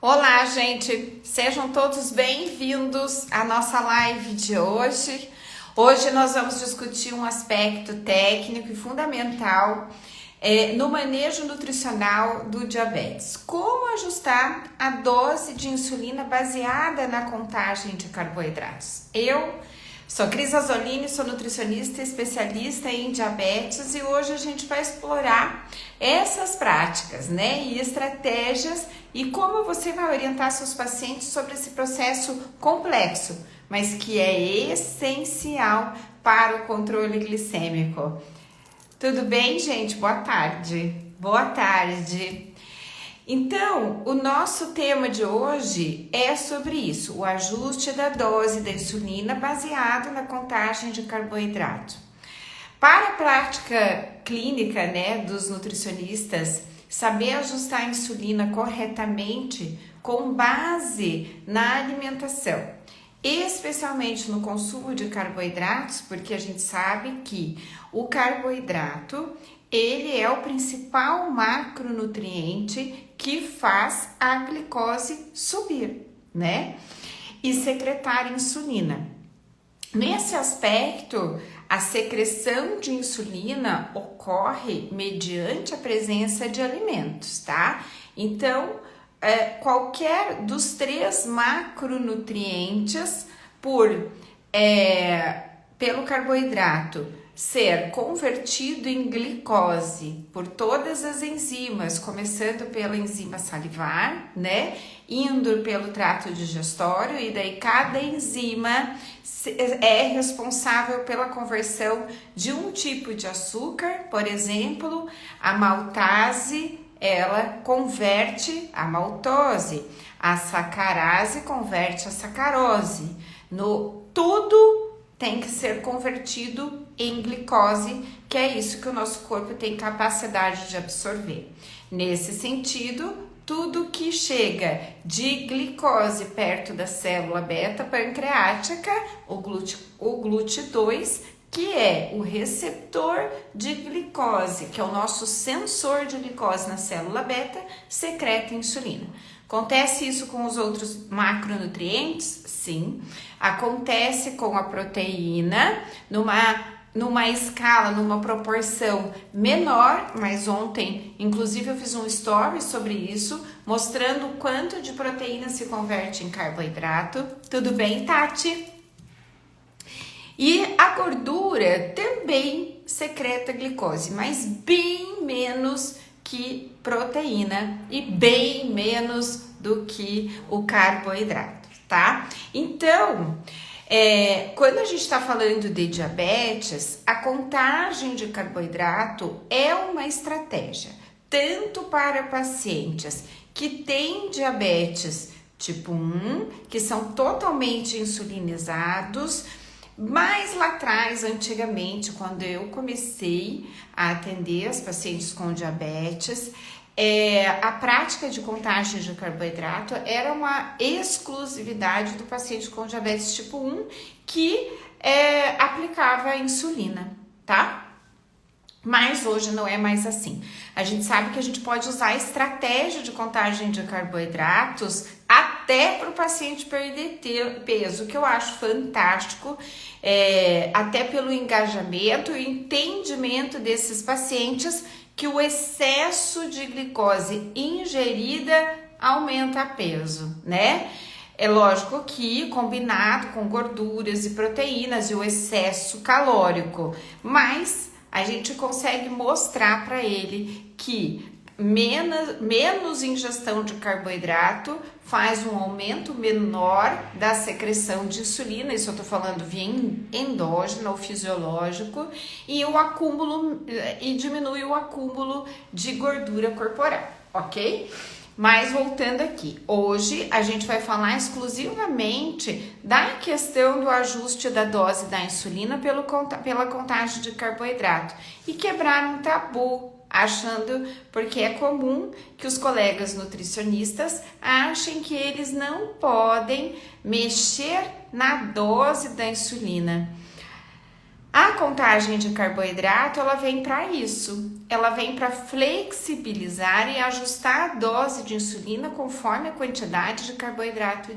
Olá, gente! Sejam todos bem-vindos à nossa live de hoje. Hoje nós vamos discutir um aspecto técnico e fundamental no manejo nutricional do diabetes. Como ajustar a dose de insulina baseada na contagem de carboidratos. Eu sou Cris Azzolini, sou nutricionista e especialista em diabetes e hoje a gente vai explorar essas práticas, e estratégias e como você vai orientar seus pacientes sobre esse processo complexo, mas que é essencial para o controle glicêmico. Tudo bem, gente? Boa tarde. Boa tarde. Então, o nosso tema de hoje é sobre isso, o ajuste da dose da insulina baseado na contagem de carboidrato. Para a prática clínica, dos nutricionistas, saber ajustar a insulina corretamente com base na alimentação, especialmente no consumo de carboidratos, porque a gente sabe que o carboidrato, ele é o principal macronutriente que faz a glicose subir, e secretar insulina. Nesse aspecto, a secreção de insulina ocorre mediante a presença de alimentos, tá? Então, qualquer dos três macronutrientes pelo carboidrato ser convertido em glicose por todas as enzimas, começando pela enzima salivar, indo pelo trato digestório, e daí cada enzima é responsável pela conversão de um tipo de açúcar, por exemplo, a maltase, ela converte a maltose, a sacarase converte a sacarose, tudo tem que ser convertido em glicose, que é isso que o nosso corpo tem capacidade de absorver. Nesse sentido, tudo que chega de glicose perto da célula beta pancreática, o GLUT2, que é o receptor de glicose, que é o nosso sensor de glicose na célula beta, secreta insulina. Acontece isso com os outros macronutrientes? Sim. Acontece com a proteína numa escala, numa proporção menor, mas ontem, inclusive, eu fiz um story sobre isso, mostrando o quanto de proteína se converte em carboidrato. Tudo bem, Tati? E a gordura também secreta glicose, mas bem menos que proteína e bem menos do que o carboidrato, tá? Então, quando a gente está falando de diabetes, a contagem de carboidrato é uma estratégia, tanto para pacientes que têm diabetes tipo 1, que são totalmente insulinizados, mas lá atrás, antigamente, quando eu comecei a atender as pacientes com diabetes, a prática de contagem de carboidrato era uma exclusividade do paciente com diabetes tipo 1 que aplicava a insulina, tá? Mas hoje não é mais assim. A gente sabe que a gente pode usar a estratégia de contagem de carboidratos até para o paciente perder peso, que eu acho fantástico, até pelo engajamento e entendimento desses pacientes que o excesso de glicose ingerida aumenta peso, É lógico que combinado com gorduras e proteínas e o excesso calórico, mas a gente consegue mostrar para ele que menos ingestão de carboidrato faz um aumento menor da secreção de insulina, isso eu tô falando via endógeno ou fisiológico, e diminui o acúmulo de gordura corporal, ok? Mas voltando aqui, hoje a gente vai falar exclusivamente da questão do ajuste da dose da insulina pela contagem de carboidrato e quebrar um tabu, porque é comum que os colegas nutricionistas achem que eles não podem mexer na dose da insulina. A contagem de carboidrato, ela vem para isso. Ela vem para flexibilizar e ajustar a dose de insulina conforme a quantidade de carboidrato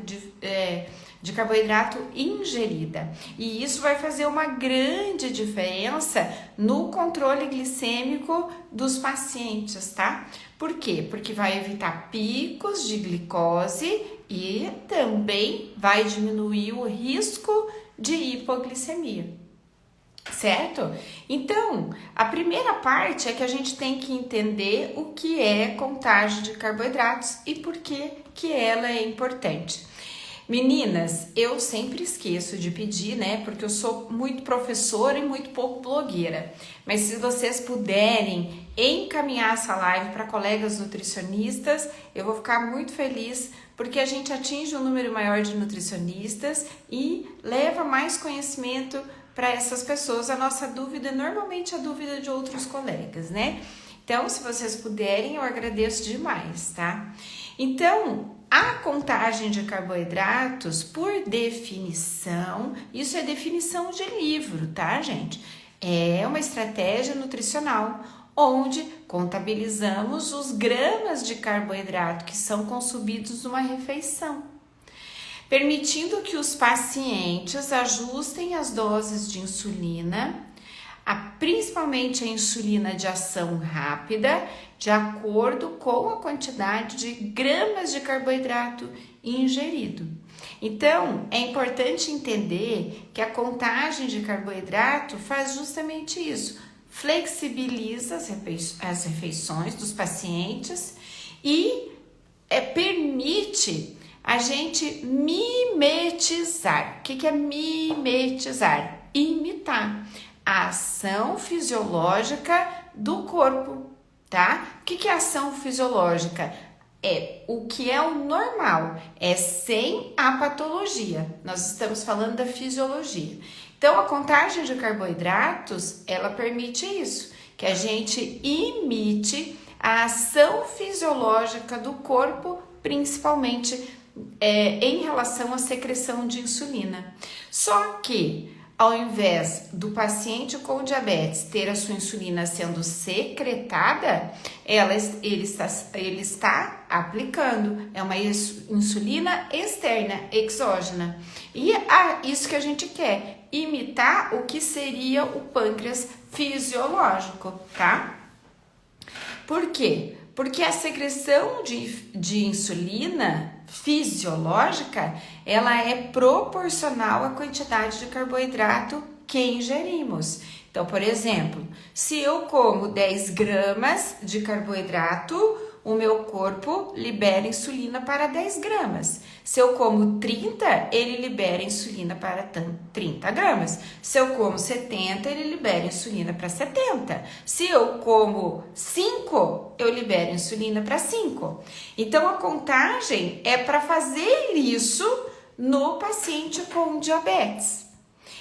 ingerida. E isso vai fazer uma grande diferença no controle glicêmico dos pacientes, tá? Por quê? Porque vai evitar picos de glicose e também vai diminuir o risco de hipoglicemia. Certo? Então, a primeira parte é que a gente tem que entender o que é contagem de carboidratos e por que ela é importante. Meninas, eu sempre esqueço de pedir, né? Porque eu sou muito professora e muito pouco blogueira. Mas se vocês puderem encaminhar essa live para colegas nutricionistas, eu vou ficar muito feliz, porque a gente atinge um número maior de nutricionistas e leva mais conhecimento para essas pessoas. A nossa dúvida, normalmente a dúvida de outros colegas, né? Então, se vocês puderem, eu agradeço demais, tá? Então, a contagem de carboidratos, por definição, isso é definição de livro, tá, gente? É uma estratégia nutricional onde contabilizamos os gramas de carboidrato que são consumidos numa refeição, permitindo que os pacientes ajustem as doses de insulina, principalmente a insulina de ação rápida, de acordo com a quantidade de gramas de carboidrato ingerido. Então, é importante entender que a contagem de carboidrato faz justamente isso, flexibiliza as refeições dos pacientes e permite a gente mimetizar. O que é mimetizar? Imitar a ação fisiológica do corpo, tá? O que é ação fisiológica? É o que é o normal, é sem a patologia. Nós estamos falando da fisiologia. Então, a contagem de carboidratos, ela permite isso, que a gente imite a ação fisiológica do corpo, principalmente em relação à secreção de insulina. Só que, ao invés do paciente com diabetes ter a sua insulina sendo secretada, ele está aplicando. É uma insulina externa, exógena. E isso que a gente quer, imitar o que seria o pâncreas fisiológico, tá? Por quê? Porque a secreção de insulina fisiológica, ela é proporcional à quantidade de carboidrato que ingerimos. Então, por exemplo, se eu como 10 gramas de carboidrato, o meu corpo libera insulina para 10 gramas. Se eu como 30, ele libera insulina para 30 gramas. Se eu como 70, ele libera insulina para 70. Se eu como 5, eu libero insulina para 5. Então, a contagem é para fazer isso no paciente com diabetes.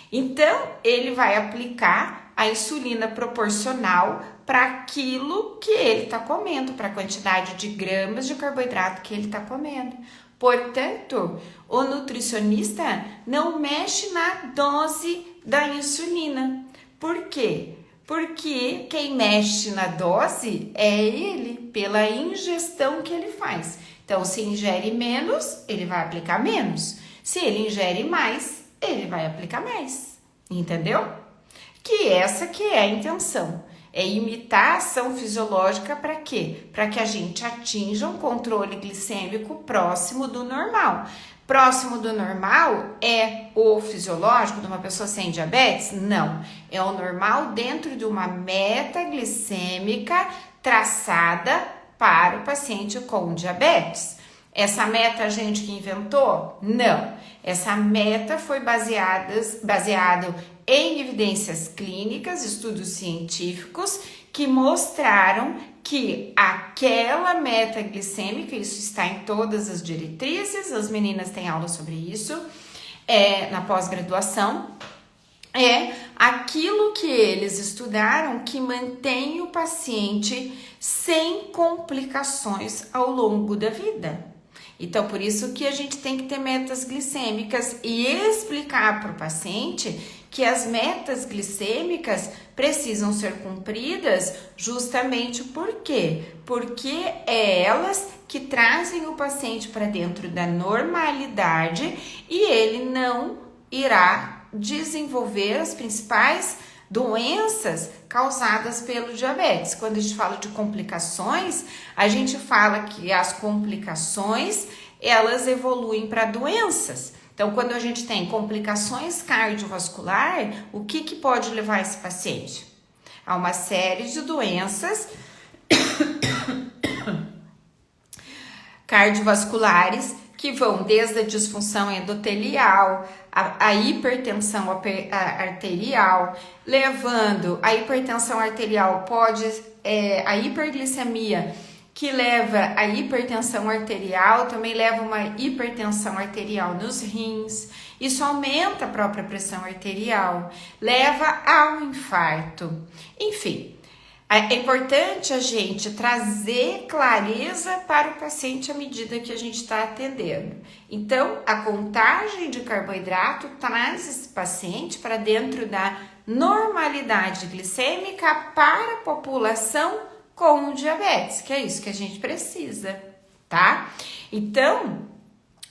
Então, ele vai aplicar a insulina proporcional para aquilo que ele está comendo, para a quantidade de gramas de carboidrato que ele está comendo. Portanto, o nutricionista não mexe na dose da insulina. Por quê? Porque quem mexe na dose é ele, pela ingestão que ele faz. Então, se ingere menos, ele vai aplicar menos. Se ele ingere mais, ele vai aplicar mais. Entendeu? Que essa que é a intenção. É imitar a ação fisiológica para quê? Para que a gente atinja um controle glicêmico próximo do normal. Próximo do normal é o fisiológico de uma pessoa sem diabetes? Não. É o normal dentro de uma meta glicêmica traçada para o paciente com diabetes. Essa meta a gente que inventou? Não. Essa meta foi baseado em evidências clínicas, estudos científicos que mostraram que aquela meta glicêmica, isso está em todas as diretrizes, as meninas têm aula sobre isso, na pós-graduação, é aquilo que eles estudaram que mantém o paciente sem complicações ao longo da vida. Então, por isso que a gente tem que ter metas glicêmicas e explicar para o paciente que as metas glicêmicas precisam ser cumpridas justamente por quê? Porque é elas que trazem o paciente para dentro da normalidade e ele não irá desenvolver as principais doenças causadas pelo diabetes. Quando a gente fala de complicações, a gente fala que as complicações, elas evoluem para doenças. Então, quando a gente tem complicações cardiovasculares, o que pode levar esse paciente? A uma série de doenças cardiovasculares que vão desde a disfunção endotelial, a hipertensão arterial, levando a hipertensão arterial a hiperglicemia, que leva a hipertensão arterial, também leva uma hipertensão arterial nos rins, isso aumenta a própria pressão arterial, leva ao infarto, enfim. É importante a gente trazer clareza para o paciente à medida que a gente está atendendo. Então, a contagem de carboidrato traz esse paciente para dentro da normalidade glicêmica para a população com diabetes, que é isso que a gente precisa, tá? Então,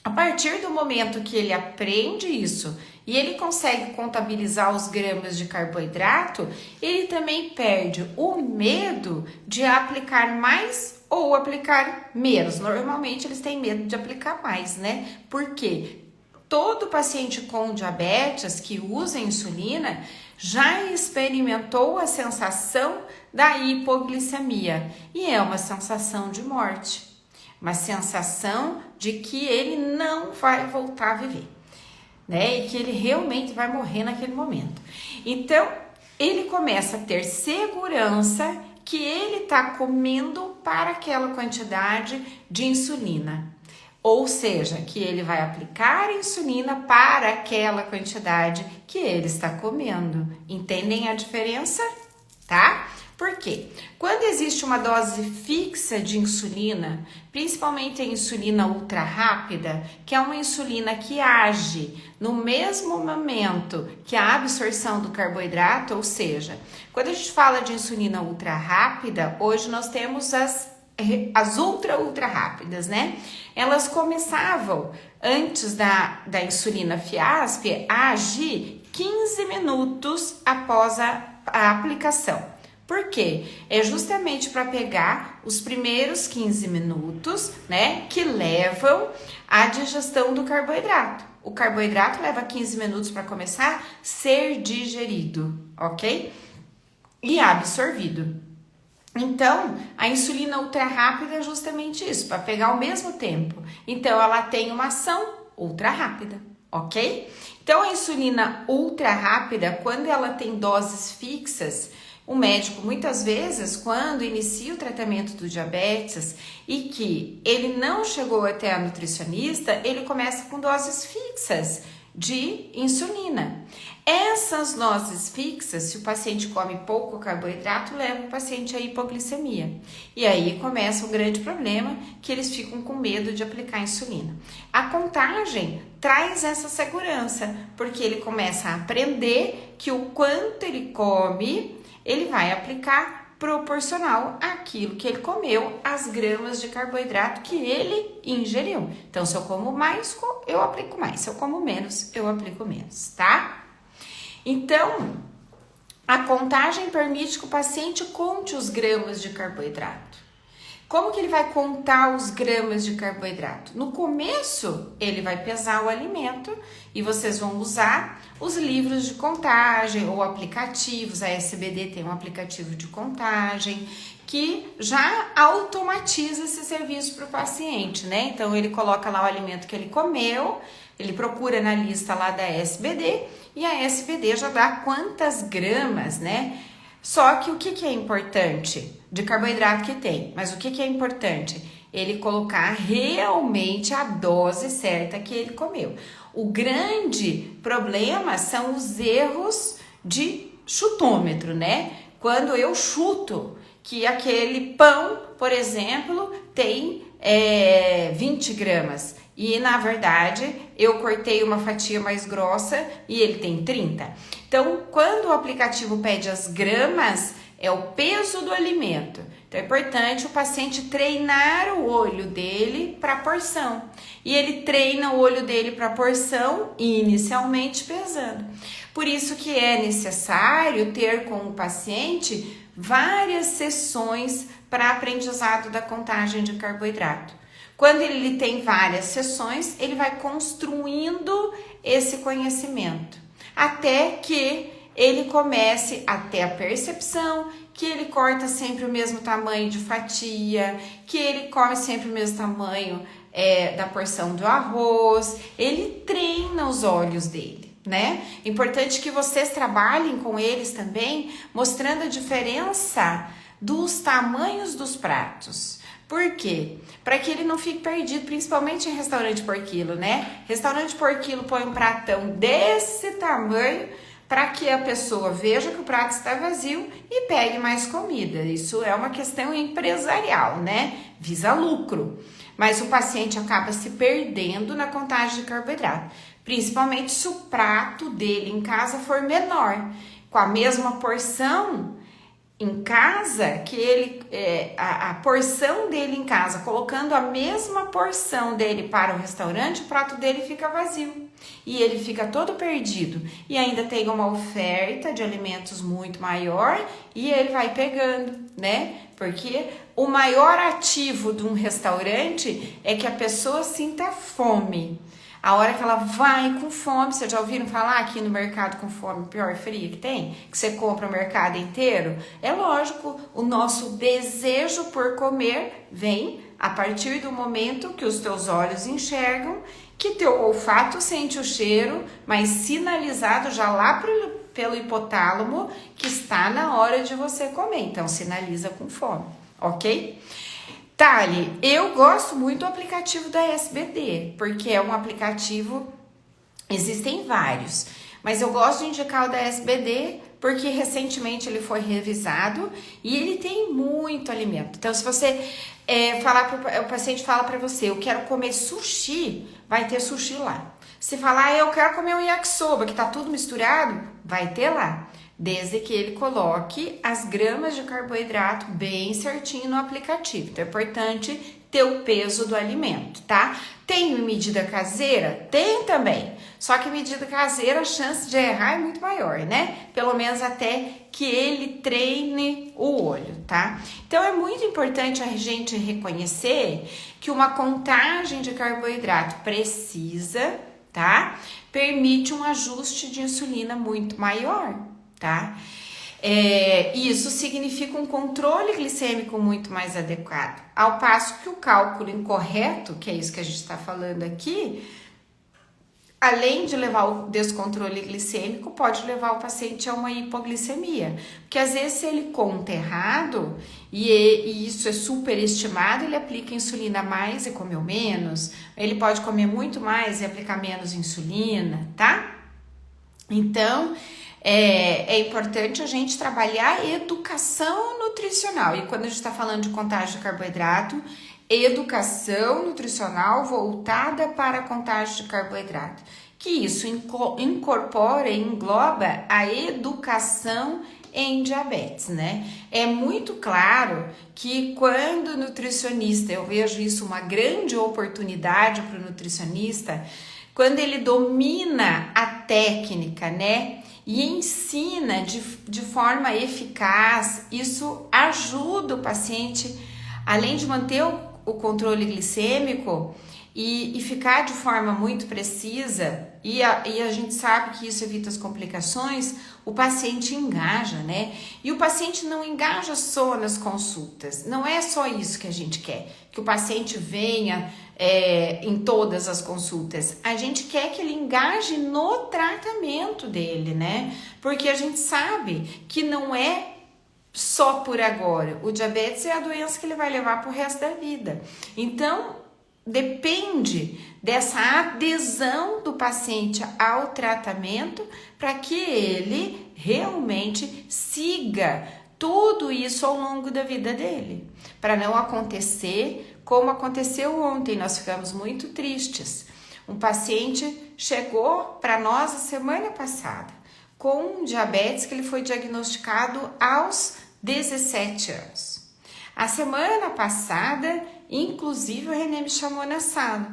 a partir do momento que ele aprende isso e ele consegue contabilizar os gramas de carboidrato, ele também perde o medo de aplicar mais ou aplicar menos. Normalmente eles têm medo de aplicar mais, né? Porque todo paciente com diabetes que usa insulina já experimentou a sensação da hipoglicemia e é uma sensação de morte, uma sensação de que ele não vai voltar a viver, né? E que ele realmente vai morrer naquele momento. Então, ele começa a ter segurança que ele está comendo para aquela quantidade de insulina. Ou seja, que ele vai aplicar insulina para aquela quantidade que ele está comendo. Entendem a diferença? Tá? Por quê? Quando existe uma dose fixa de insulina, principalmente a insulina ultra rápida, que é uma insulina que age no mesmo momento que a absorção do carboidrato, ou seja, quando a gente fala de insulina ultra rápida, hoje nós temos as ultra rápidas, né? Elas começavam antes da insulina Fiasp a agir 15 minutos após a aplicação. Por quê? É justamente para pegar os primeiros 15 minutos, né, que levam à digestão do carboidrato. O carboidrato leva 15 minutos para começar a ser digerido, ok? E absorvido. Então, a insulina ultra rápida é justamente isso, para pegar ao mesmo tempo. Então, ela tem uma ação ultra rápida, ok? Então, a insulina ultra rápida, quando ela tem doses fixas, o médico, muitas vezes, quando inicia o tratamento do diabetes e que ele não chegou até a nutricionista, ele começa com doses fixas de insulina. Essas doses fixas, se o paciente come pouco carboidrato, leva o paciente à hipoglicemia. E aí começa um grande problema, que eles ficam com medo de aplicar insulina. A contagem traz essa segurança, porque ele começa a aprender que o quanto ele come, ele vai aplicar proporcional àquilo que ele comeu, as gramas de carboidrato que ele ingeriu. Então, se eu como mais, eu aplico mais. Se eu como menos, eu aplico menos, tá? Então, a contagem permite que o paciente conte os gramas de carboidrato. Como que ele vai contar os gramas de carboidrato? No começo, ele vai pesar o alimento e vocês vão usar os livros de contagem ou aplicativos. A SBD tem um aplicativo de contagem que já automatiza esse serviço para o paciente, né? Então, ele coloca lá o alimento que ele comeu, ele procura na lista lá da SBD e a SBD já dá quantas gramas, né? Só que o que é importante de carboidrato que tem? Mas o que é importante? Ele colocar realmente a dose certa que ele comeu. O grande problema são os erros de chutômetro, né? Quando eu chuto que aquele pão, por exemplo, tem 20 gramas e na verdade eu cortei uma fatia mais grossa e ele tem 30. Então, quando o aplicativo pede as gramas, é o peso do alimento. Então, é importante o paciente treinar o olho dele para porção. E ele treina o olho dele para porção inicialmente pesando. Por isso que é necessário ter com o paciente várias sessões para aprendizado da contagem de carboidrato. Quando ele tem várias sessões, ele vai construindo esse conhecimento, até que ele comece a ter a percepção que ele corta sempre o mesmo tamanho de fatia, que ele come sempre o mesmo tamanho da porção do arroz. Ele treina os olhos dele, né? Importante que vocês trabalhem com eles também, mostrando a diferença dos tamanhos dos pratos. Por quê? Para que ele não fique perdido, principalmente em restaurante por quilo, né? Restaurante por quilo põe um pratão desse tamanho para que a pessoa veja que o prato está vazio e pegue mais comida. Isso é uma questão empresarial, né? Visa lucro. Mas o paciente acaba se perdendo na contagem de carboidrato, principalmente se o prato dele em casa for menor. Com a mesma porção em casa, que ele a porção dele em casa, colocando a mesma porção dele para o restaurante, o prato dele fica vazio e ele fica todo perdido e ainda tem uma oferta de alimentos muito maior e ele vai pegando, né? Porque o maior ativo de um restaurante é que a pessoa sinta fome. A hora que ela vai com fome, vocês já ouviram falar aqui no mercado com fome, pior fria que tem? Que você compra o mercado inteiro? É lógico, o nosso desejo por comer vem a partir do momento que os teus olhos enxergam, que teu olfato sente o cheiro, mas sinalizado já lá pelo hipotálamo que está na hora de você comer. Então, sinaliza com fome, ok? Thali, eu gosto muito do aplicativo da SBD, porque é um aplicativo, existem vários, mas eu gosto de indicar o da SBD porque recentemente ele foi revisado e ele tem muito alimento. Então, se você o paciente fala para você, eu quero comer sushi, vai ter sushi lá. Se falar, eu quero comer um yakisoba, que tá tudo misturado, vai ter lá. Desde que ele coloque as gramas de carboidrato bem certinho no aplicativo. Então, é importante ter o peso do alimento, tá? Tem medida caseira? Tem também. Só que medida caseira, a chance de errar é muito maior, né? Pelo menos até que ele treine o olho, tá? Então, é muito importante a gente reconhecer que uma contagem de carboidrato precisa, tá? Permite um ajuste de insulina muito maior, tá? Isso significa um controle glicêmico muito mais adequado, ao passo que o cálculo incorreto, que é isso que a gente está falando aqui, além de levar ao descontrole glicêmico, pode levar o paciente a uma hipoglicemia, porque às vezes se ele conta errado e isso é superestimado, ele aplica insulina a mais e comeu menos, ele pode comer muito mais e aplicar menos insulina, tá? Então, é importante a gente trabalhar a educação nutricional. E quando a gente está falando de contagem de carboidrato, educação nutricional voltada para a contagem de carboidrato. Que isso incorpora e engloba a educação em diabetes, né? É muito claro que quando o nutricionista, eu vejo isso uma grande oportunidade para o nutricionista, quando ele domina a técnica, né? E ensina de forma eficaz, isso ajuda o paciente, além de manter o controle glicêmico e ficar de forma muito precisa, e a gente sabe que isso evita as complicações, o paciente engaja, né? E o paciente não engaja só nas consultas, não é só isso que a gente quer, que o paciente venha em todas as consultas. A gente quer que ele engaje no tratamento dele, né? Porque a gente sabe que não é só por agora. O diabetes é a doença que ele vai levar pro resto da vida. Então, depende dessa adesão do paciente ao tratamento para que ele realmente siga tudo isso ao longo da vida dele, para não acontecer como aconteceu ontem, nós ficamos muito tristes. Um paciente chegou para nós a semana passada com um diabetes que ele foi diagnosticado aos 17 anos. A semana passada, inclusive, o Renê me chamou na sala.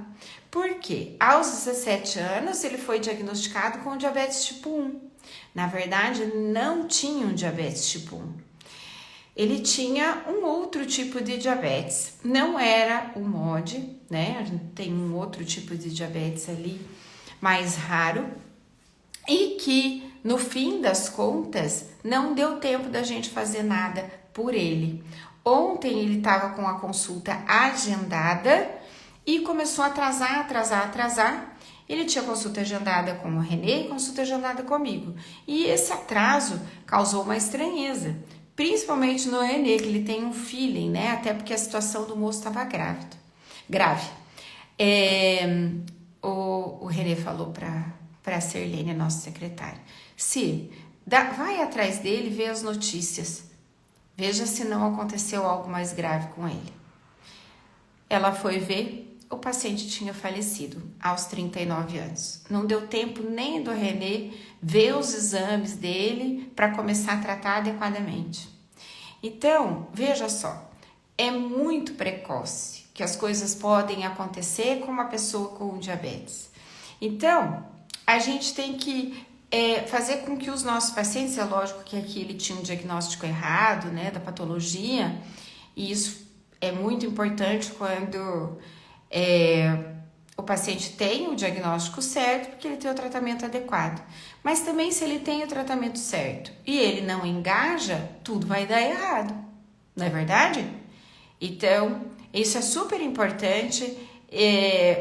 Por quê? Aos 17 anos, ele foi diagnosticado com diabetes tipo 1. Na verdade, ele não tinha um diabetes tipo 1. Ele tinha um outro tipo de diabetes. Não era o MOD, né? A gente tem um outro tipo de diabetes ali, mais raro. E que, no fim das contas, não deu tempo da gente fazer nada por ele. Ontem ele estava com a consulta agendada e começou a atrasar. Ele tinha consulta agendada com o Renê e consulta agendada comigo. E esse atraso causou uma estranheza, principalmente no Renê, que ele tem um feeling, né? Até porque a situação do moço estava grave. O Renê falou para a Sirlene, nossa secretária, vai atrás dele, vê as notícias. Veja se não aconteceu algo mais grave com ele. Ela foi ver, o paciente tinha falecido aos 39 anos. Não deu tempo nem do Renê ver os exames dele para começar a tratar adequadamente. Então, veja só, é muito precoce que as coisas podem acontecer com uma pessoa com diabetes. Então, a gente tem que fazer com que os nossos pacientes, é lógico que aqui ele tinha um diagnóstico errado, né, da patologia, e isso é muito importante quando o paciente tem o diagnóstico certo, porque ele tem o tratamento adequado. Mas também se ele tem o tratamento certo e ele não engaja, tudo vai dar errado, não é verdade? Então, isso é super importante,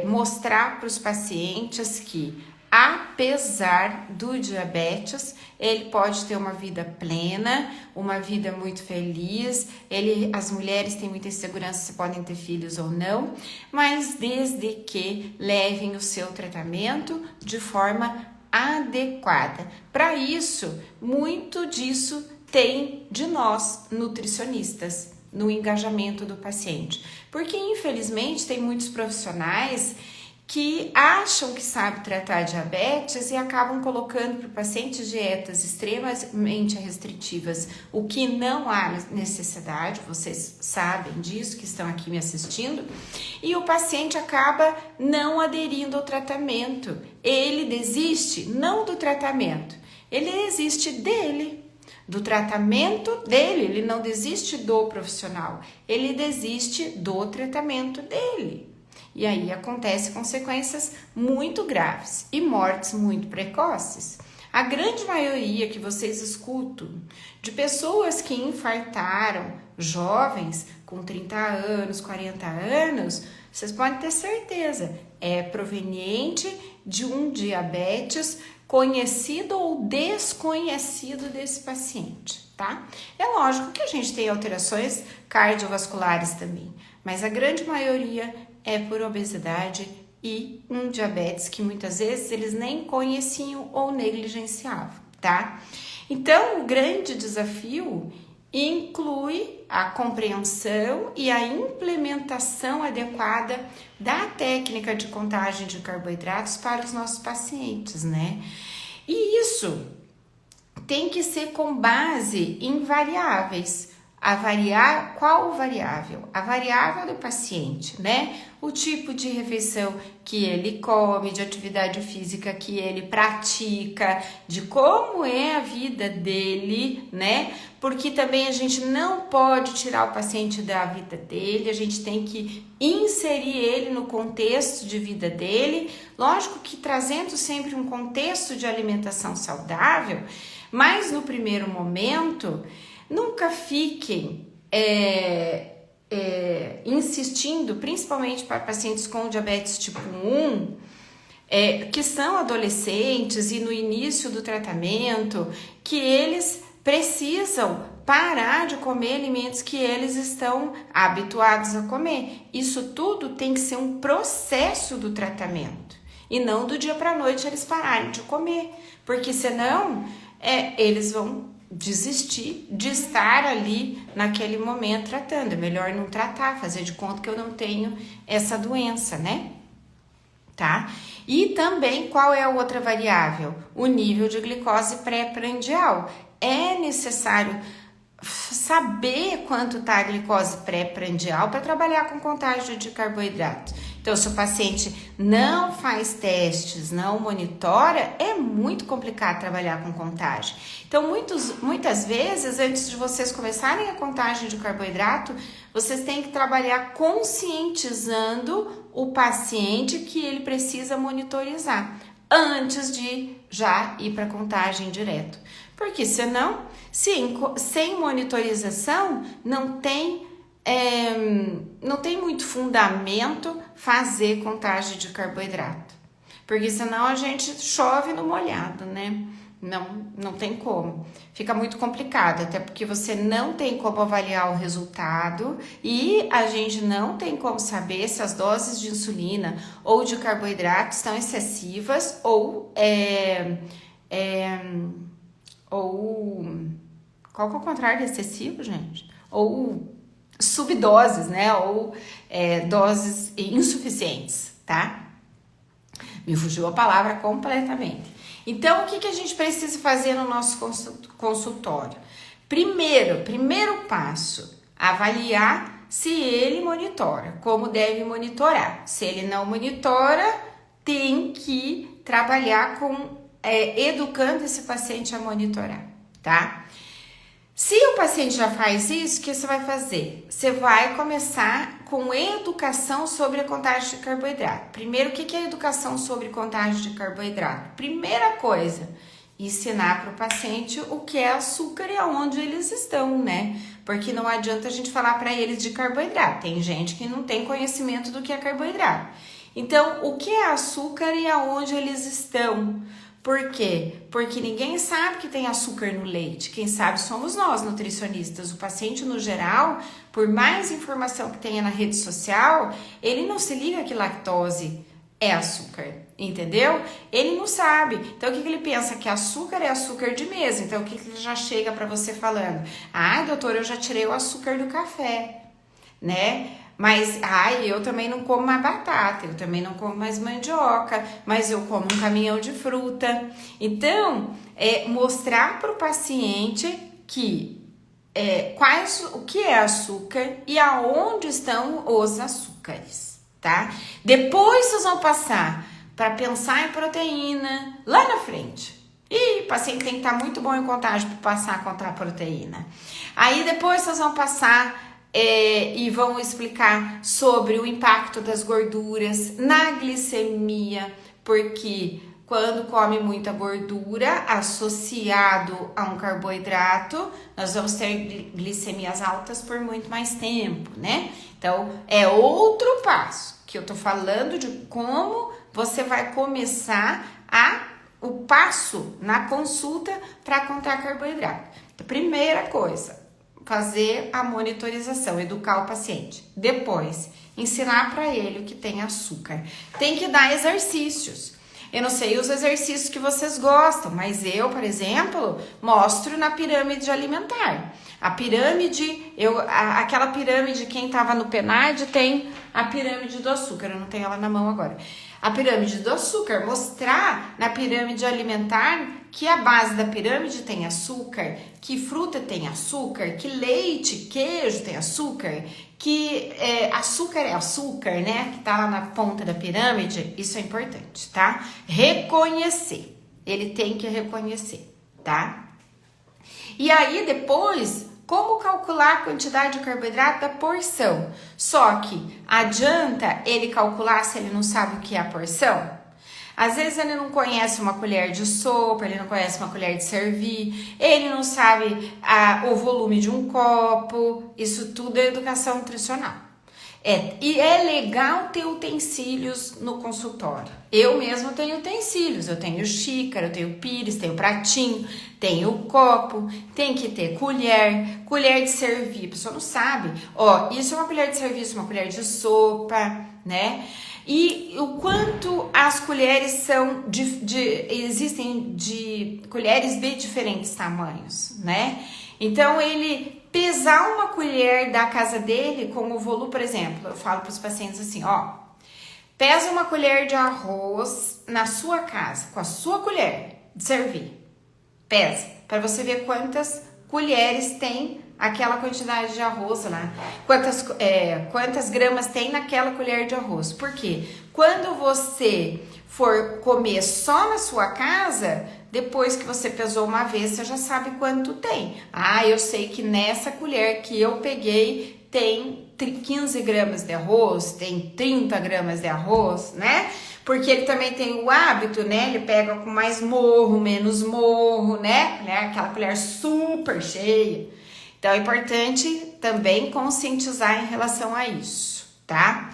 mostrar para os pacientes que, apesar do diabetes, ele pode ter uma vida plena, uma vida muito feliz. As mulheres têm muita insegurança se podem ter filhos ou não, mas desde que levem o seu tratamento de forma adequada. Para isso, muito disso tem de nós, nutricionistas, no engajamento do paciente. Porque, infelizmente, tem muitos profissionais que acham que sabem tratar diabetes e acabam colocando para o paciente dietas extremamente restritivas, o que não há necessidade, vocês sabem disso que estão aqui me assistindo, e o paciente acaba não aderindo ao tratamento. Ele desiste não do tratamento, ele desiste do tratamento dele, ele não desiste do profissional, ele desiste do tratamento dele. E aí acontecem consequências muito graves e mortes muito precoces. A grande maioria que vocês escutam de pessoas que infartaram, jovens com 30 anos, 40 anos, vocês podem ter certeza, é proveniente de um diabetes conhecido ou desconhecido desse paciente, tá? É lógico que a gente tem alterações cardiovasculares também, mas a grande maioria é por obesidade e um diabetes que muitas vezes eles nem conheciam ou negligenciavam, tá? Então, o grande desafio inclui a compreensão e a implementação adequada da técnica de contagem de carboidratos para os nossos pacientes, né? E isso tem que ser com base em variáveis. Qual variável? A variável do paciente, né? O tipo de refeição que ele come, de atividade física que ele pratica, de como é a vida dele, né? Porque também a gente não pode tirar o paciente da vida dele, a gente tem que inserir ele no contexto de vida dele, lógico que trazendo sempre um contexto de alimentação saudável, mas no primeiro momento, nunca fiquem insistindo, principalmente para pacientes com diabetes tipo 1, que são adolescentes e no início do tratamento, que eles precisam parar de comer alimentos que eles estão habituados a comer. Isso tudo tem que ser um processo do tratamento e não do dia para a noite eles pararem de comer, porque senão eles vão desistir de estar ali naquele momento tratando. É melhor não tratar, fazer de conta que eu não tenho essa doença, né? Tá? E também, qual é a outra variável? O nível de glicose pré-prandial. É necessário saber quanto está a glicose pré-prandial para trabalhar com contagem de carboidrato. Então, se o paciente não faz testes, não monitora, é muito complicado trabalhar com contagem. Então, muitas vezes, antes de vocês começarem a contagem de carboidrato, vocês têm que trabalhar conscientizando o paciente que ele precisa monitorizar, antes de já ir para contagem direto. Porque senão, sem monitorização, não tem muito fundamento fazer contagem de carboidrato. Porque senão a gente chove no molhado, né? Não tem como. Fica muito complicado, até porque você não tem como avaliar o resultado e a gente não tem como saber se as doses de insulina ou de carboidrato estão excessivas ou qual que é o contrário de excessivo, gente? Ou subdoses, né? Ou doses insuficientes, tá? Me fugiu a palavra completamente. Então, o que a gente precisa fazer no nosso consultório? Primeiro passo, avaliar se ele monitora, como deve monitorar. Se ele não monitora, tem que trabalhar com educando esse paciente a monitorar, tá? Se o paciente já faz isso, o que você vai fazer? Você vai começar com educação sobre a contagem de carboidrato. Primeiro, o que é educação sobre contagem de carboidrato? Primeira coisa, ensinar para o paciente o que é açúcar e aonde eles estão, né? Porque não adianta a gente falar para eles de carboidrato. Tem gente que não tem conhecimento do que é carboidrato. Então, o que é açúcar e aonde eles estão? Por quê? Porque ninguém sabe que tem açúcar no leite. Quem sabe somos nós, nutricionistas. O paciente, no geral, por mais informação que tenha na rede social, ele não se liga que lactose é açúcar, entendeu? Ele não sabe. Então, o que ele pensa? Que açúcar é açúcar de mesa. Então, o que ele já chega para você falando? Ah, doutor, eu já tirei o açúcar do café, né? Mas, eu também não como mais batata, eu também não como mais mandioca, mas eu como um caminhão de fruta. Então, mostrar para o paciente que o que é açúcar e aonde estão os açúcares, tá? Depois vocês vão passar para pensar em proteína lá na frente. E o paciente tem que estar muito bom em contagem para passar a contar proteína. Aí depois vocês vão passar e vão explicar sobre o impacto das gorduras na glicemia, porque quando come muita gordura associado a um carboidrato, nós vamos ter glicemias altas por muito mais tempo, né? Então, é outro passo que eu tô falando de como você vai começar o passo na consulta para contar carboidrato. Primeira coisa, fazer a monitorização, educar o paciente. Depois, ensinar para ele o que tem açúcar. Tem que dar exercícios. Eu não sei os exercícios que vocês gostam, mas eu, por exemplo, mostro na pirâmide alimentar. A pirâmide, aquela pirâmide, quem estava no PNAD tem a pirâmide do açúcar, eu não tenho ela na mão agora. A pirâmide do açúcar, mostrar na pirâmide alimentar que a base da pirâmide tem açúcar, que fruta tem açúcar, que leite, queijo tem açúcar, que açúcar é açúcar, né? Que tá lá na ponta da pirâmide, isso é importante, tá? Reconhecer, ele tem que reconhecer, tá? E aí depois, como calcular a quantidade de carboidrato da porção? Só que adianta ele calcular se ele não sabe o que é a porção? Às vezes ele não conhece uma colher de sopa, ele não conhece uma colher de servir, ele não sabe o volume de um copo, isso tudo é educação nutricional. E é legal ter utensílios no consultório. Eu mesmo tenho utensílios, eu tenho xícara, eu tenho pires, tenho pratinho, tenho copo, tem que ter colher de servir, a pessoa não sabe. Isso é uma colher de serviço, uma colher de sopa, né? E o quanto as colheres são existem de colheres de diferentes tamanhos, né? Então ele pesar uma colher da casa dele com o volume, por exemplo, eu falo para os pacientes assim, ó, pesa uma colher de arroz na sua casa, com a sua colher de servir. Pesa, para você ver quantas colheres tem aquela quantidade de arroz lá. Quantas gramas tem naquela colher de arroz. Por quê? Quando você for comer só na sua casa, depois que você pesou uma vez, você já sabe quanto tem. Ah, eu sei que nessa colher que eu peguei tem 15 gramas de arroz, tem 30 gramas de arroz, né? Porque ele também tem o hábito, né? Ele pega com mais morro, menos morro, né? Aquela colher super cheia. Então é importante também conscientizar em relação a isso, tá?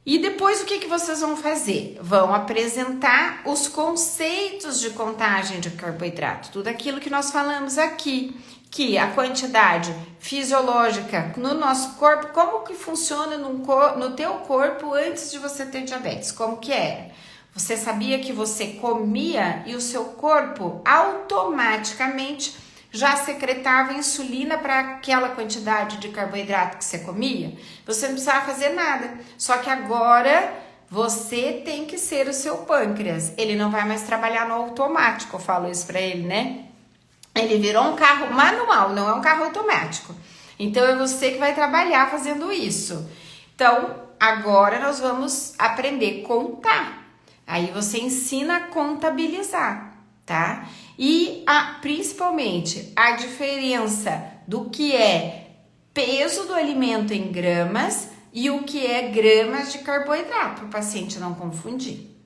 E depois o que vocês vão fazer? Vão apresentar os conceitos de contagem de carboidrato, tudo aquilo que nós falamos aqui, que a quantidade fisiológica no nosso corpo, como que funciona no teu corpo antes de você ter diabetes, como que era? Você sabia que você comia e o seu corpo automaticamente já secretava insulina para aquela quantidade de carboidrato que você comia? Você não precisava fazer nada, só que agora você tem que ser o seu pâncreas, ele não vai mais trabalhar no automático, eu falo isso para ele, né? Ele virou um carro manual, não é um carro automático. Então é você que vai trabalhar fazendo isso. Então agora nós vamos aprender a contar. Aí você ensina a contabilizar, tá? E principalmente a diferença do que é peso do alimento em gramas e o que é gramas de carboidrato, para o paciente não confundir.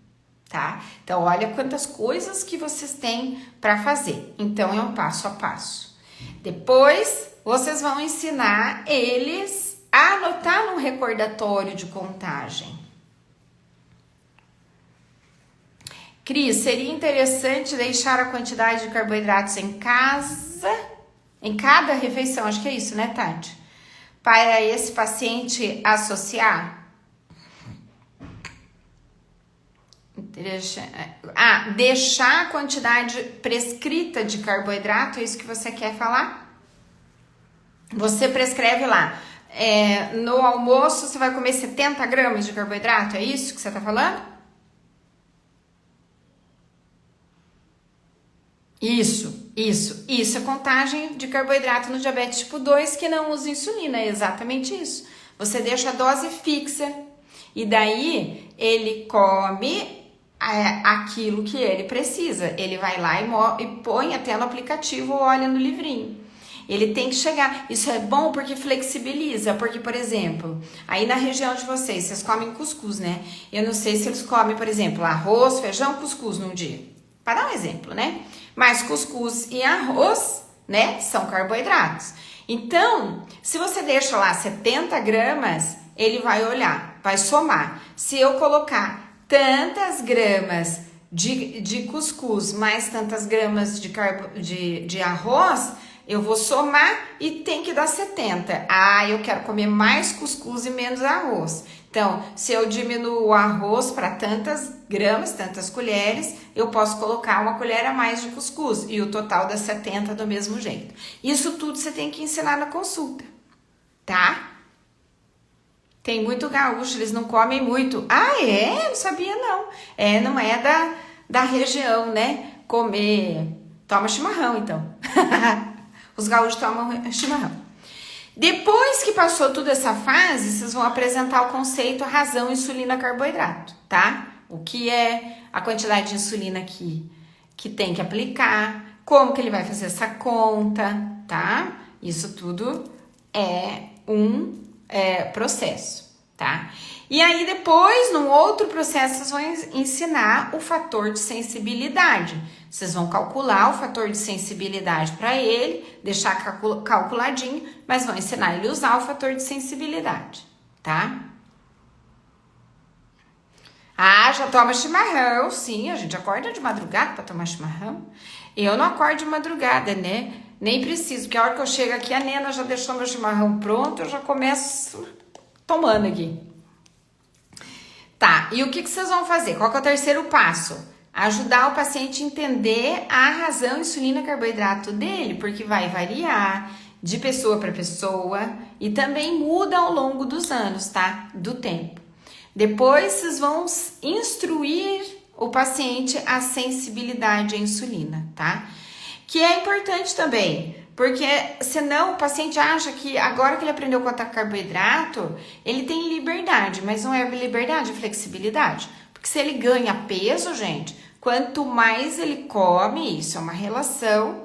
Tá? Então, olha quantas coisas que vocês têm para fazer. Então, é um passo a passo. Depois, vocês vão ensinar eles a anotar num recordatório de contagem. Cris, seria interessante deixar a quantidade de carboidratos em casa, em cada refeição, acho que é isso, né, Tati? Para esse paciente associar? Deixar a quantidade prescrita de carboidrato, é isso que você quer falar? Você prescreve lá, no almoço você vai comer 70 gramas de carboidrato, é isso que você tá falando? Isso é contagem de carboidrato no diabetes tipo 2 que não usa insulina, é exatamente isso. Você deixa a dose fixa e daí ele come aquilo que ele precisa. Ele vai lá e põe até no aplicativo ou olha no livrinho. Ele tem que chegar. Isso é bom porque flexibiliza. Porque, por exemplo, aí na região de vocês comem cuscuz, né? Eu não sei se eles comem, por exemplo, arroz, feijão, cuscuz num dia. Para dar um exemplo, né? Mas cuscuz e arroz, né, são carboidratos. Então, se você deixa lá 70 gramas, ele vai olhar, vai somar. Se eu colocar tantas gramas de cuscuz mais tantas gramas de arroz, eu vou somar e tem que dar 70. Ah, eu quero comer mais cuscuz e menos arroz. Então, se eu diminuo o arroz para tantas gramas, tantas colheres, eu posso colocar uma colher a mais de cuscuz e o total dá 70 do mesmo jeito. Isso tudo você tem que ensinar na consulta, tá? Tem muito gaúcho, eles não comem muito. Ah, é? Não sabia não. Não é da região, né? Toma chimarrão, então. Os gaúchos tomam chimarrão. Depois que passou toda essa fase, vocês vão apresentar o conceito razão insulina carboidrato, tá? O que é a quantidade de insulina que tem que aplicar, como que ele vai fazer essa conta, tá? Isso tudo é um processo, tá? E aí depois, num outro processo, vocês vão ensinar o fator de sensibilidade. Vocês vão calcular o fator de sensibilidade para ele, deixar calculadinho, mas vão ensinar ele a usar o fator de sensibilidade, tá? Ah, já toma chimarrão, sim, a gente acorda de madrugada para tomar chimarrão. Eu não acordo de madrugada, né? Nem preciso, porque a hora que eu chego aqui, a Nena já deixou meu chimarrão pronto, eu já começo tomando aqui. e o que vocês vão fazer? Qual que é o terceiro passo? Ajudar o paciente a entender a razão insulina-carboidrato dele, porque vai variar de pessoa para pessoa e também muda ao longo dos anos, tá? Do tempo. Depois vocês vão instruir o paciente a sensibilidade à insulina, tá? Que é importante também, porque senão o paciente acha que agora que ele aprendeu a contar carboidrato, ele tem liberdade, mas não é liberdade, é flexibilidade. Porque se ele ganha peso, gente, quanto mais ele come, isso é uma relação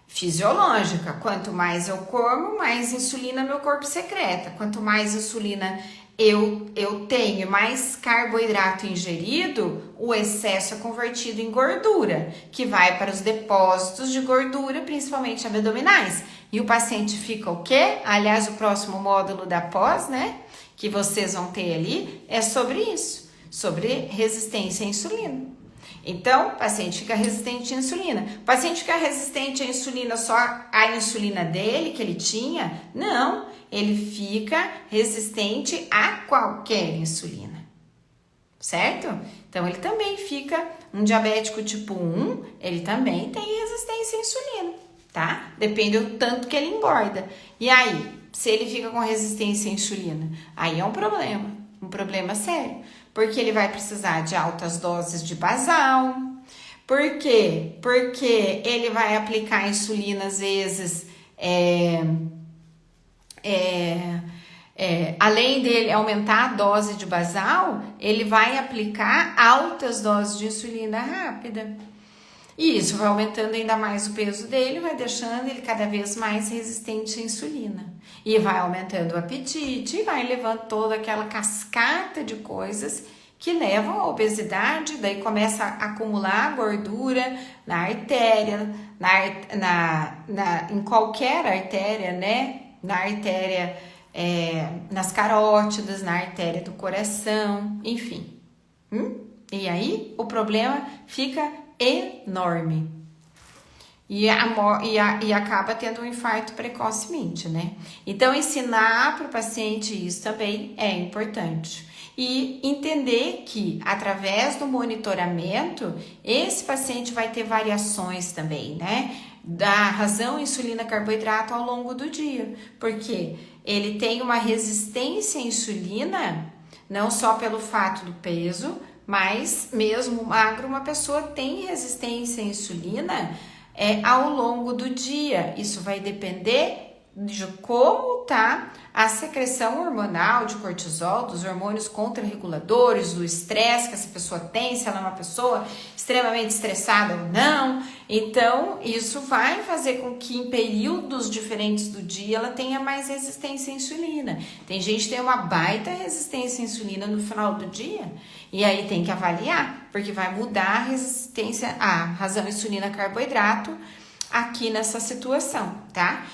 fisiológica. Quanto mais eu como, mais insulina meu corpo secreta. Quanto mais insulina eu tenho, mais carboidrato ingerido, o excesso é convertido em gordura, que vai para os depósitos de gordura, principalmente abdominais. E o paciente fica o quê? Aliás, o próximo módulo da pós, né, que vocês vão ter ali, é sobre isso, sobre resistência à insulina. Então, o paciente fica resistente à insulina. O paciente fica resistente à insulina só a insulina dele, que ele tinha? Não, ele fica resistente a qualquer insulina, certo? Então, ele também fica, um diabético tipo 1, ele também tem resistência à insulina, tá? Depende do tanto que ele engorda. E aí, se ele fica com resistência à insulina, aí é um problema sério. Porque ele vai precisar de altas doses de basal. Por quê? Porque ele vai aplicar insulina, às vezes, além dele aumentar a dose de basal, ele vai aplicar altas doses de insulina rápida. E isso vai aumentando ainda mais o peso dele, vai deixando ele cada vez mais resistente à insulina. E vai aumentando o apetite e vai levando toda aquela cascata de coisas que levam à obesidade, daí começa a acumular gordura na artéria, em qualquer artéria, né? Na artéria, nas carótidas, na artéria do coração, enfim. E aí o problema fica enorme. E acaba tendo um infarto precocemente, né? Então, ensinar para o paciente isso também é importante. E entender que, através do monitoramento, esse paciente vai ter variações também, né? Da razão insulina-carboidrato ao longo do dia. Porque ele tem uma resistência à insulina, não só pelo fato do peso, mas mesmo magro, uma pessoa tem resistência à insulina ao longo do dia. Isso vai depender de como tá a secreção hormonal de cortisol, dos hormônios contrarreguladores, do estresse que essa pessoa tem, se ela é uma pessoa extremamente estressada ou não. Então, isso vai fazer com que em períodos diferentes do dia ela tenha mais resistência à insulina. Tem gente que tem uma baita resistência à insulina no final do dia, e aí tem que avaliar, porque vai mudar a resistência, a razão insulina-carboidrato aqui nessa situação, tá?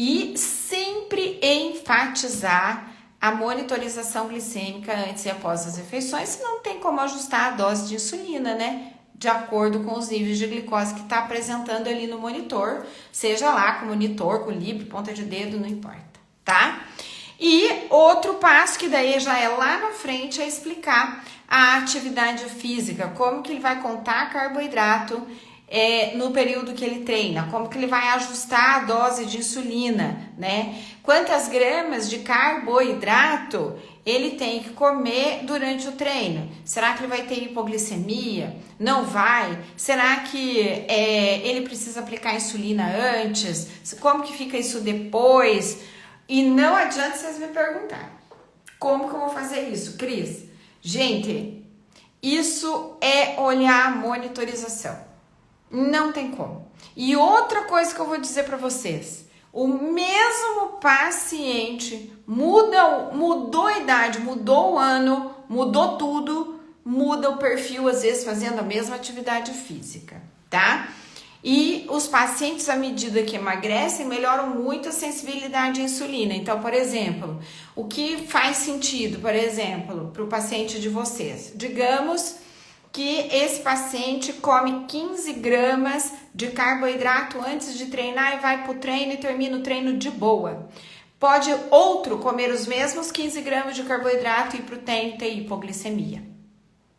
E sempre enfatizar a monitorização glicêmica antes e após as refeições, se não tem como ajustar a dose de insulina, né? De acordo com os níveis de glicose que está apresentando ali no monitor, seja lá com monitor, com libre, ponta de dedo, não importa, tá? E outro passo que daí já é lá na frente é explicar a atividade física, como que ele vai contar carboidrato no período que ele treina, como que ele vai ajustar a dose de insulina, né? Quantas gramas de carboidrato ele tem que comer durante o treino? Será que ele vai ter hipoglicemia? Não vai? Será que ele precisa aplicar insulina antes? Como que fica isso depois? E não adianta vocês me perguntarem, como que eu vou fazer isso, Cris? Gente, isso é olhar a monitorização. Não tem como. E outra coisa que eu vou dizer para vocês, o mesmo paciente mudou a idade, mudou o ano, mudou tudo, muda o perfil, às vezes fazendo a mesma atividade física, tá? E os pacientes, à medida que emagrecem, melhoram muito a sensibilidade à insulina. Então, por exemplo, o que faz sentido, por exemplo, para o paciente de vocês? Digamos que esse paciente come 15 gramas de carboidrato antes de treinar e vai para o treino e termina o treino de boa. Pode outro comer os mesmos 15 gramas de carboidrato e ir para o treino e ter hipoglicemia.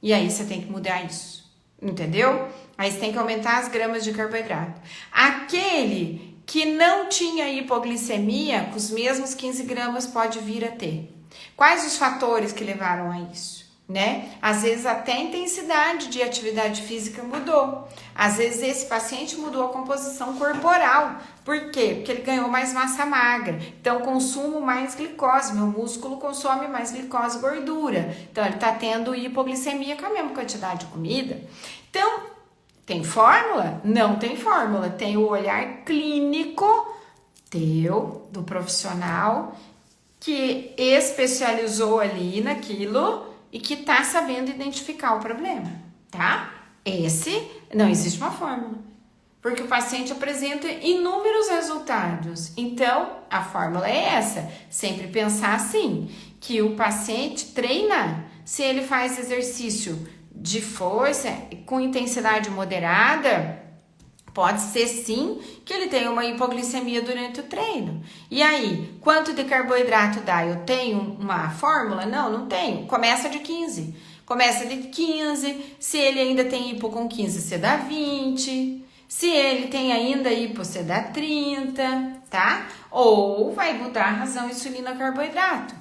E aí você tem que mudar isso, entendeu? Aí você tem que aumentar as gramas de carboidrato. Aquele que não tinha hipoglicemia, com os mesmos 15 gramas pode vir a ter. Quais os fatores que levaram a isso? Né? Às vezes até a intensidade de atividade física mudou. Às vezes esse paciente mudou a composição corporal. Por quê? Porque ele ganhou mais massa magra. Então consumo mais glicose. Meu músculo consome mais glicose e gordura. Então ele está tendo hipoglicemia com a mesma quantidade de comida. Então, tem fórmula? Não tem fórmula. Tem o olhar clínico teu, do profissional, que especializou ali naquilo e que tá sabendo identificar o problema, tá? Não existe uma fórmula, porque o paciente apresenta inúmeros resultados. Então, a fórmula é essa, sempre pensar assim, que o paciente treina, se ele faz exercício de força com intensidade moderada, pode ser sim que ele tenha uma hipoglicemia durante o treino. E aí, quanto de carboidrato dá? Eu tenho uma fórmula? Não, não tenho. Começa de 15. Começa de 15. Se ele ainda tem hipo com 15, você dá 20. Se ele tem ainda hipo, você dá 30, tá? Ou vai mudar a razão insulina-carboidrato,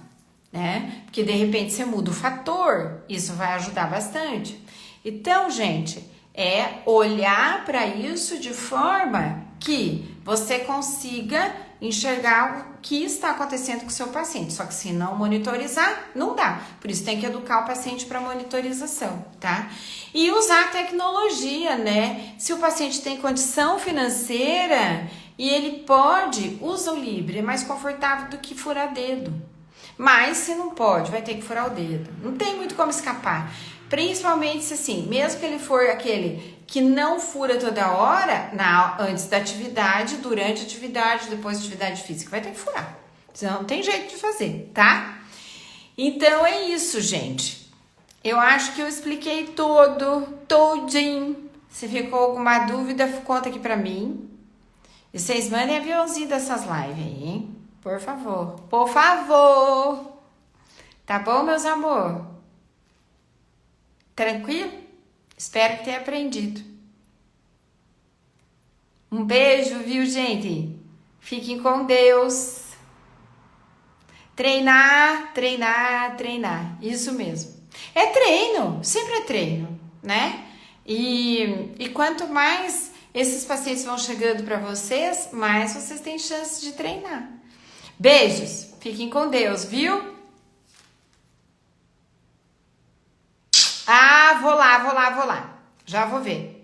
né? Porque de repente você muda o fator, isso vai ajudar bastante. Então, gente, é olhar para isso de forma que você consiga enxergar o que está acontecendo com o seu paciente. Só que se não monitorizar, não dá. Por isso tem que educar o paciente para monitorização, tá? E usar a tecnologia, né? Se o paciente tem condição financeira e ele pode, usa o Libre, é mais confortável do que furar dedo. Mas se não pode, vai ter que furar o dedo. Não tem muito como escapar. Principalmente se assim, mesmo que ele for aquele que não fura toda hora, antes da atividade, durante a atividade, depois da atividade física, vai ter que furar. Senão não tem jeito de fazer, tá? Então é isso, gente. Eu acho que eu expliquei todinho. Se ficou alguma dúvida, conta aqui pra mim. E vocês mandem aviãozinho dessas lives aí, hein? Por favor. Por favor. Tá bom, meus amor? Tranquilo? Espero que tenha aprendido. Um beijo, viu, gente? Fiquem com Deus. Treinar, treinar, treinar. Isso mesmo. É treino, sempre é treino, né? E quanto mais esses pacientes vão chegando para vocês, mais vocês têm chance de treinar. Beijos, fiquem com Deus, viu? Ah, vou lá. Já vou ver.